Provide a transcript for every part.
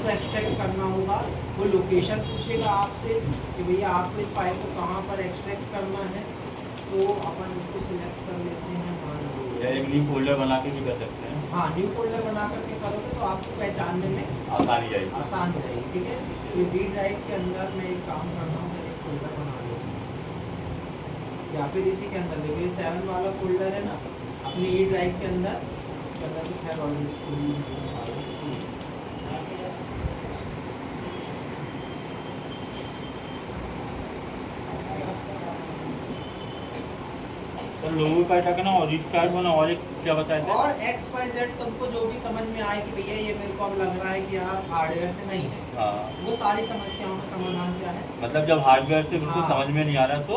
को एक्सट्रैक्ट करना होगा, वो लोकेशन पूछेगा आपसे कि भैया आपको इस फाइल को कहाँ पर एक्सट्रैक्ट करना है, तो अपन उसको सिलेक्ट कर लेते हैं। मान लो एक न्यू फोल्डर बना के भी कर सकते हैं। हाँ, न्यू फोल्डर बना करके करोगे तो आपको पहचानने में आसानी जाएगी, आसान हो जाएगी। ठीक है, तो डी ड्राइव के अंदर मैं एक काम कर रहा हूँ, मैं एक फोल्डर बना लूँ या फिर इसी के अंदर देखो ये 7 वाला फोल्डर है ना, अपनी ई ड्राइव के अंदर तो खैर ऑलरेडी सर लोगों का क्या करना और रिस्टार्ट होना और एक क्या बताया था? और XYZ तुमको जो भी समझ में आए कि भैया ये मेरे को अब लग रहा है कि यार हार्डवेयर से नहीं है, हाँ, वो सारी समस्याओं का समाधान क्या है, मतलब जब हार्डवेयर से बिल्कुल हाँ, समझ में नहीं आ रहा तो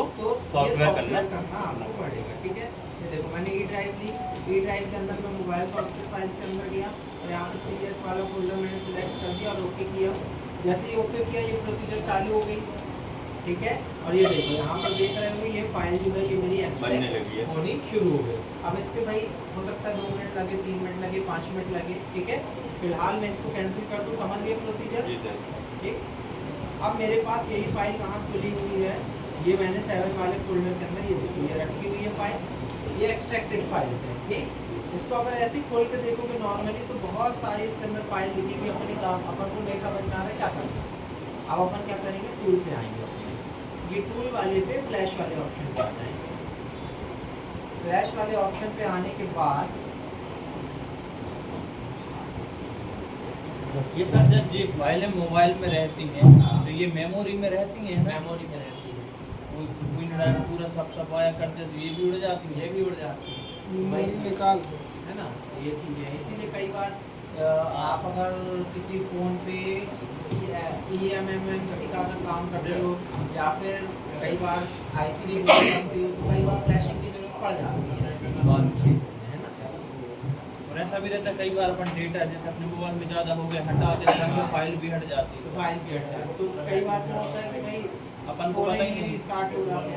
सॉफ्टवेयर करना आपको पड़ेगा। ठीक है, ये देखो मैंने ई ड्राइव ली, ई ड्राइव के अंदर मैं मोबाइल सॉफ्टवेयर फाइल्स के अंदर गया और यहाँ पे 3S वाला फोल्डर मैंने सिलेक्ट कर दिया और ओके किया। जैसे ही ओके किया ये प्रोसीजर चालू हो गई। ठीक है, और ये देखो यहाँ पर देख रहे होंगे ये फाइल जो है ये मेरी बनने लगी है, होनी शुरू हो गई। अब इस पे भाई हो सकता है 2 मिनट लगे, 3 मिनट लगे, 5 मिनट लगे। ठीक है, फिलहाल मैं इसको कैंसिल कर दूँ, समझ गए प्रोसीजर। ठीक, अब मेरे पास यही फाइल कहाँ खुली हुई है, ये मैंने 7 वाले फोल्डर के अंदर ये देखो ये रखी हुई है फाइल, ये एक्सट्रैक्टेड फाइल्स है। ठीक, इसको अगर ऐसे ही खोल के देखोगे नॉर्मली तो बहुत सारी इसके अंदर फाइल दिखेगी, अपन को नहीं समझ में आ रहा है क्या करना है। अब अपन क्या करेंगे, टूल पे आएंगे, ये टूल वाले पे फ्लैश वाले ऑप्शन पे आ जाएंगे। फ्लैश वाले ऑप्शन पे आने के बाद ये सर जब ये फाइलें मोबाइल में रहती हैं तो ये मेमोरी में रहती हैं, मेमोरी में रहती है, वो पिन ड्राइव पूरा सब सफाया करते तो ये भी उड़ जाती है, ये भी उड़ जाती है, मेमोरी निकाल है ना। ये चीज़ है, इसीलिए कई बार आप अगर किसी फ़ोन पे किसी का अगर काम करते हो या फिर कई बार IC रिमूव करते हो तो कई बार फ्लैशिंग की जरूरत पड़ जाती है बहुत चीज़ है ना। और ऐसा भी रहता है कई बार अपन डेटा जैसे अपने मोबाइल में ज़्यादा हो गया हटा देते हैं तो फाइल भी हट जाती तो है, फाइल भी हट जाती है, तो कई बार क्या होता है कि भाई अपन को पता ही नहीं। स्टार्ट हो रहा है।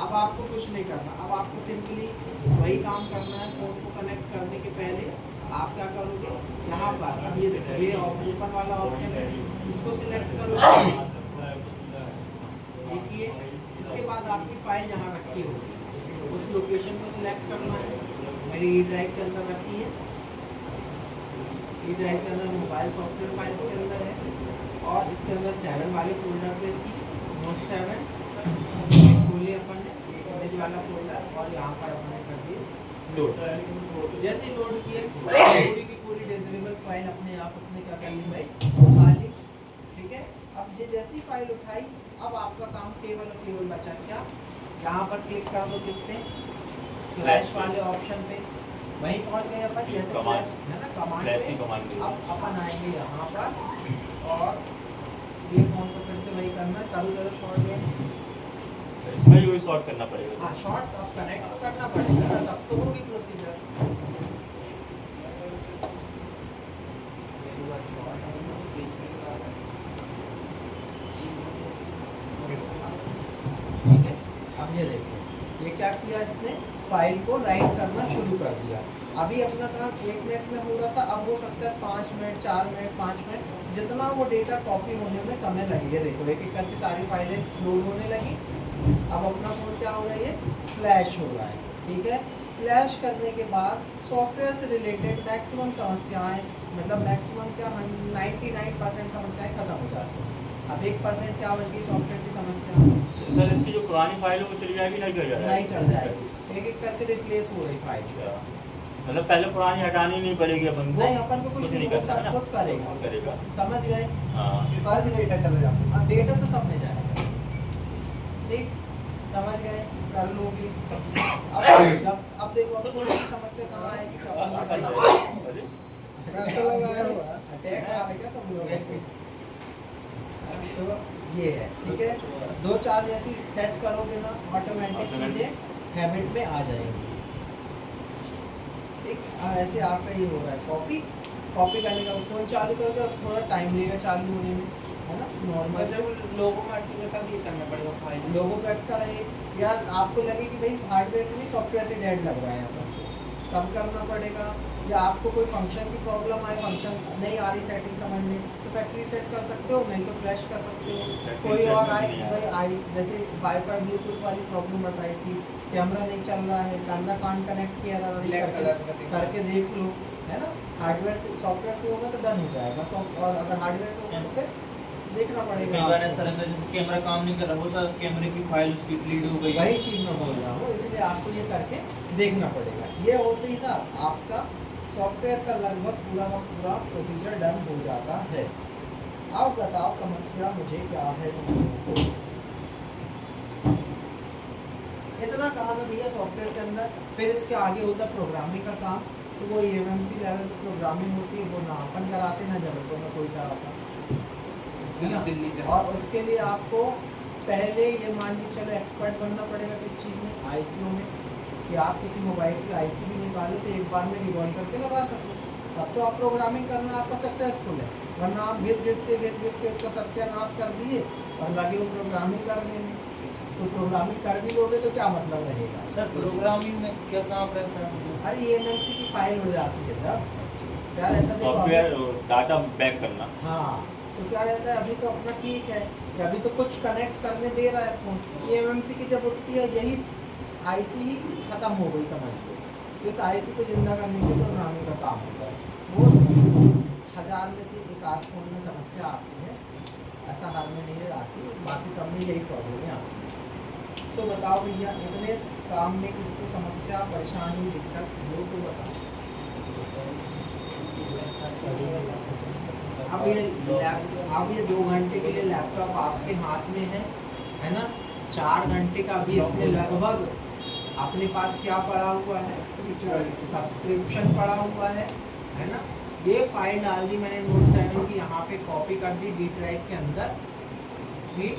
अब आपको कुछ नहीं करना, अब आपको सिंपली वही काम करना है। फ़ोन को कनेक्ट करने के पहले आप क्या करोगे, यहाँ पर अब ये देखो ये ओपन वाला ऑप्शन है, इसको सिलेक्ट करोगे, देखिए इसके बाद आपकी फाइल जहाँ रखी होगी उस लोकेशन को सिलेक्ट करना है। मेरी ई ड्राइव के अंदर रखी है, ई ड्राइव के अंदर मोबाइल सॉफ्टवेयर फाइल्स के अंदर है और इसके अंदर 7 वाले फोल्डर पे थी, नोट 7 खोलिए अपन ने इमेज वाला फोल्डर और यहाँ पर अपन ने कर दिए लोड। जैसे ही लोड किए पूरी की पूरी डिलीवरेबल फाइल अपने आप उसने क्या कर ली भाई उठा ली। ठीक है, अब ये जैसी फाइल उठाई अब आपका काम केवल और केवल बचा क्या, यहाँ पर क्लिक कर दो किस पे, फ्लैश वाले ऑप्शन पे, वहीं पहुँच गए अपन जैसे फ्लैश है ना कमांड पे। अब अपन आएंगे यहाँ पर और ये फोन को फिर से वही करना, करूँ जरा शॉर्ट गेम इसमें भी वही सॉर्ट करना पड़ेगा। हाँ, शॉर्ट अब कनेक्ट तो करना पड़ेगा तब तो होगी प्रोसीजर। ठीक है, अब ये देखो ये क्या किया इसने, फाइल को राइट करना शुरू कर दिया। अभी अपना काम 1 मिनट में हो रहा था, अब हो सकता है 5 मिनट, 4 मिनट, 5 मिनट, जितना वो डेटा कॉपी होने में समय लगे। देखो एक एक करके सारी फाइलें लोड होने लगी। अब अपना फोन क्या हो रहा है, फ्लैश हो रहा है। ठीक है, फ्लैश करने के बाद सॉफ्टवेयर से रिलेटेड मैक्सिमम समस्याएं, मतलब मैक्सिमम क्या 99% समस्याएं खत्म हो जाती हैं। अब 1% क्या बल्कि सॉफ्टवेयर की समस्या सर इसकी जो पुरानी फाइल है वो चली जाएगी, नहीं चल जाएगी? नहीं चल जाएगी, एक एक करके रिप्लेस हो रही फाइल। मतलब पहले पुरानी हटानी नहीं पड़ेगी अपन को? नहीं, अपन को कुछ नहीं, वो सब खुद करेगा। समझ गए? सारे डेटा चले जाते हैं, डेटा तो सब में जाएगा। ठीक, समझ गए, कर लोगे। अब देखो अब थोड़ी सी समस्या कहाँ आएगी, अटैक आ गया तुम लोग। तो ये है, ठीक है, 2-4 जैसी सेट करोगे ना ऑटोमेटिक चीजें हैबिट में आ जाएंगी। ठीक, ऐसे आपका ये हो रहा है कॉपी करने का। फोन चालू करोगे थोड़ा टाइम लगेगा चालू होने में, है ना। नॉर्मल लोगों में अटके का भी करना पड़ेगा फाइल, लोगों पे अटका रहे या आपको लगे कि भाई हार्डवेयर से नहीं सॉफ्टवेयर से डेड लग रहा है यहाँ पर, तब करना पड़ेगा, या आपको कोई फंक्शन की प्रॉब्लम आए, फंक्शन नहीं आ रही सेटिंग समझ में, तो फैक्ट्री सेट कर सकते हो, नहीं तो फ्लैश कर सकते हो। Factory कोई set और में आए नहीं भाई आई जैसे वाईफाई ब्लूटूथ वाली प्रॉब्लम बताई थी, कैमरा नहीं चल रहा है, कैमरा कान कनेक्ट किया जा रहा Black color का है, दिख करके देख लो, है ना। हार्डवेयर से सॉफ्टवेयर से होगा तो डन हो जाएगा, और अगर हार्डवेयर से होगा तो फिर देखना कई पड़ेगा बार आपको। ऐसा रहता है जैसे कैमरा काम नहीं कर रहा, वो सर कैमरे की फाइल उसकी डिलीट हो गई। वही चीज़ मैं बोल रहा हूँ, इसलिए आपको ये करके देखना पड़ेगा। ये होते ही ना आपका सॉफ्टवेयर का लगभग पूरा का पूरा प्रोसीजर डन हो जाता है। अब बताओ समस्या मुझे क्या है तुमको। इतना काम है भैया सॉफ्टवेयर के अंदर। फिर इसके आगे होता है प्रोग्रामिंग का काम, तो वो एमएमसी लेवल पर प्रोग्रामिंग होती है, वो ना अपन कराते ना जबलपुर में कोई कराता, है ना। दिल्ली से और उसके लिए आपको पहले ये मान के चलो एक्सपर्ट बनना पड़ेगा किस चीज़ में, आईसीओ में, कि आप किसी मोबाइल की आईसी भी निकालो तो एक बार में रिवॉल्व करके लगा सको, तब तो आप प्रोग्रामिंग करना आपका सक्सेसफुल है। वरना आप घिस घिस के उसका सत्यानाश कर दिए और लगे वो प्रोग्रामिंग करने में, तो प्रोग्रामिंग कर भी लोगे तो क्या मतलब रहेगा। सर प्रोग्रामिंग में क्या काम रहता है? अरे ये एमएमसी की फाइल हो जाती है जब क्या रहता है देखो सॉफ्टवेयर डाटा बैक करना। हाँ, तो क्या रहता है अभी तो अपना ठीक है कि अभी तो कुछ कनेक्ट करने दे रहा है फ़ोन, ये एमएमसी की जब उठती है यही आईसी ही ख़त्म हो गई समझ लो, तो इस आईसी को जिंदा करने के लिए प्रोग्रामिंग का काम होता है। वो 1000 में से एक आध फ़ोन में समस्या आती है, ऐसा हर में नहीं आती, बाकी सब में यही प्रॉब्लम आती है। तो बताओ भैया इतने काम में किसी को समस्या परेशानी दिक्कत हो तो बताओ। अब ये 2 घंटे के लिए लैपटॉप आपके हाथ में है ना। 4 घंटे का भी इसमें लगभग अपने पास क्या पड़ा हुआ है, सब्सक्रिप्शन पड़ा हुआ है ना। ये फाइल डाल दी मैंने नोट 7 की, यहाँ पे कॉपी कर दी डी ड्राइव के अंदर, ठीक।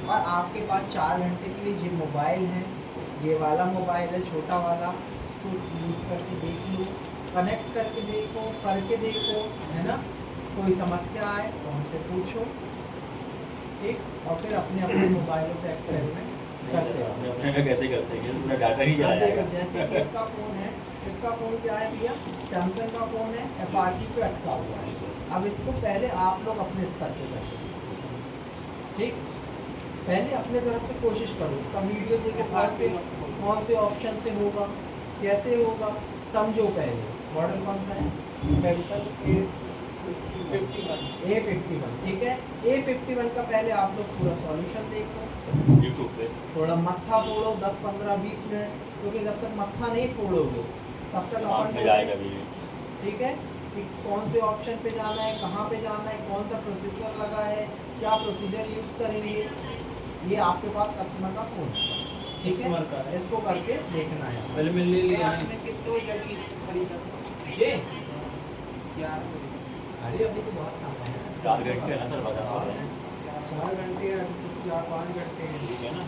और आपके पास 4 घंटे के लिए ये मोबाइल है, ये वाला मोबाइल है छोटा वाला, इसको यूज करके देख लो, कनेक्ट करके देखो, है ना। कोई समस्या आए तो हमसे पूछो, ठीक। और फिर अपने अपने मोबाइलों पे एक्सपेरिमेंट करते रहो। अपने में कैसे करते हैं, पूरा डाटा ही अब देखो जाएगा। जैसे कि इसका फ़ोन है, इसका फ़ोन क्या है भैया, सैमसंग का फ़ोन है, FRC पे अटका हुआ है। अब इसको पहले आप लोग अपने स्तर पे करते, ठीक। पहले अपने तरफ से कोशिश करो, इसका वीडियो देखे कौन से ऑप्शन से होगा, कैसे होगा, समझो पहले। मॉडल कौन सा है, सैमसंग A51, ठीक है। A51 का पहले आप लोग पूरा सॉल्यूशन देखो यूट्यूब पे, थोड़ा मत्था फोड़ो 10 15 20 मिनट, क्योंकि जब तक मत्था नहीं फोड़ोगे तब तक दिमाग अपन में जाएगा भी। ठीक है कि कौन से ऑप्शन पे जाना है, कहाँ पे जाना है, कौन सा प्रोसेसर लगा है, क्या प्रोसीजर यूज़ करेंगे। ये आपके पास कस्टमर का फ़ोन है, ठीक कस्टमर का है, है। इसको करके देखना है। पहले मैं ले लिया है। आपने कितने जल्दी इसको खरीदा ये क्या, अरे अभी तो बहुत समय है, 4 घंटे ना सर बता पा रहे हैं। 4 घंटे या 4-5 घंटे हैं, ठीक है ना।